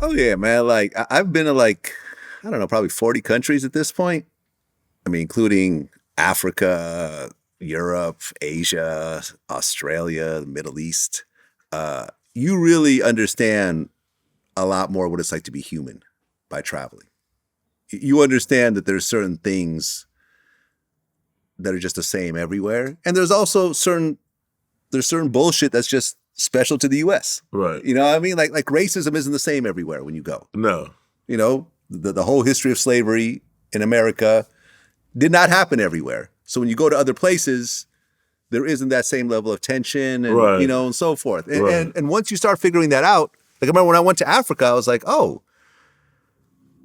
Oh yeah, man. Like I've been to like, I don't know, probably 40 countries at this point. I mean, including Africa, Europe, Asia, Australia, the Middle East. You really understand a lot more what it's like to be human by traveling. You understand that there's certain things that are just the same everywhere, and there's certain bullshit that's just special to the U.S. Right. You know what I mean? Like racism isn't the same everywhere when you go. No. You know, the whole history of slavery in America did not happen everywhere. So when you go to other places, there isn't that same level of tension and, Right. you know, and so forth. And, Right. and once you start figuring that out, like I remember when I went to Africa, I was like, oh,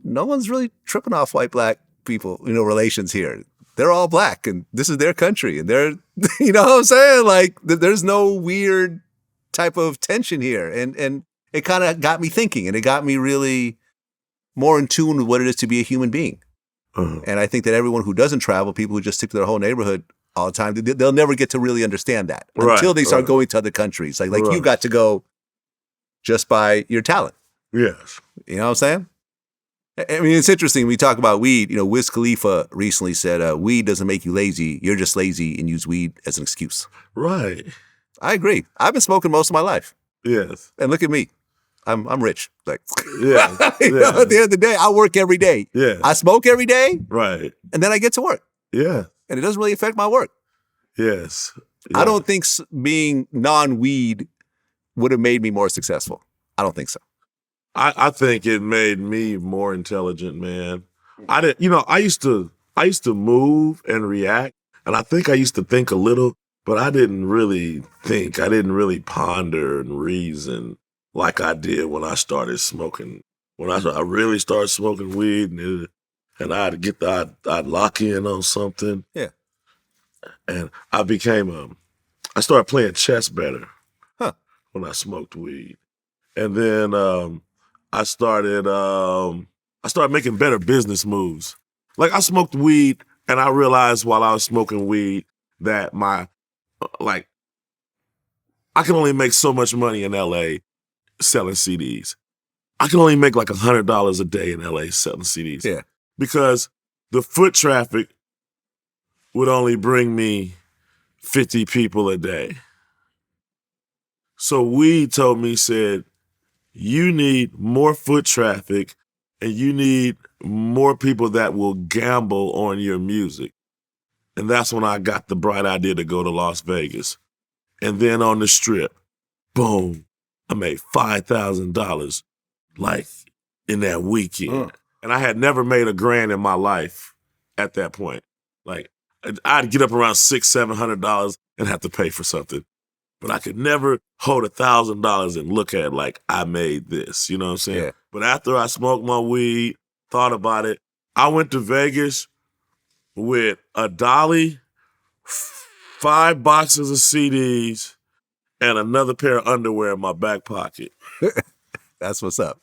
no one's really tripping off white-black people, you know, relations here. They're all black and this is their country and they're, you know what I'm saying? Like there's no weird type of tension here. And it kind of got me thinking and it got me really more in tune with what it is to be a human being. And I think that everyone who doesn't travel, people who just stick to their whole neighborhood all the time, they'll never get to really understand that until they start going to other countries. Like you got to go just by your talent. Yes. You know what I'm saying? I mean, it's interesting. We talk about weed. You know, Wiz Khalifa recently said, weed doesn't make you lazy. You're just lazy and use weed as an excuse. Right. I agree. I've been smoking most of my life. Yes. And look at me. I'm rich. Like, yeah. You know, at the end of the day, I work every day. Yeah. I smoke every day. Right. And then I get to work. Yeah. And it doesn't really affect my work. Yes. Yeah. I don't think being non-weed would have made me more successful. I don't think so. I think it made me more intelligent, man. I used to move and react, and I think I used to think a little, but I didn't really think. I didn't really ponder and reason like I did when I started smoking. When I really started smoking weed, and I'd lock in on something. Yeah. And I started playing chess better. Huh. When I smoked weed. And then I started making better business moves. Like I smoked weed and I realized while I was smoking weed that I can only make so much money in LA selling CDs. I can only make like $100 a day in LA selling CDs. Yeah. Because the foot traffic would only bring me 50 people a day. So weed told me, said, you need more foot traffic and you need more people that will gamble on your music. And that's when I got the bright idea to go to Las Vegas. And then on the Strip, boom, I made $5,000 like in that weekend. And I had never made $1,000 in my life at that point. Like I'd get up around $600-700 and have to pay for something. But I could never hold $1,000 and look at it like I made this. You know what I'm saying? Yeah. But after I smoked my weed, thought about it, I went to Vegas with a dolly, 5 boxes of CDs, and another pair of underwear in my back pocket. That's what's up.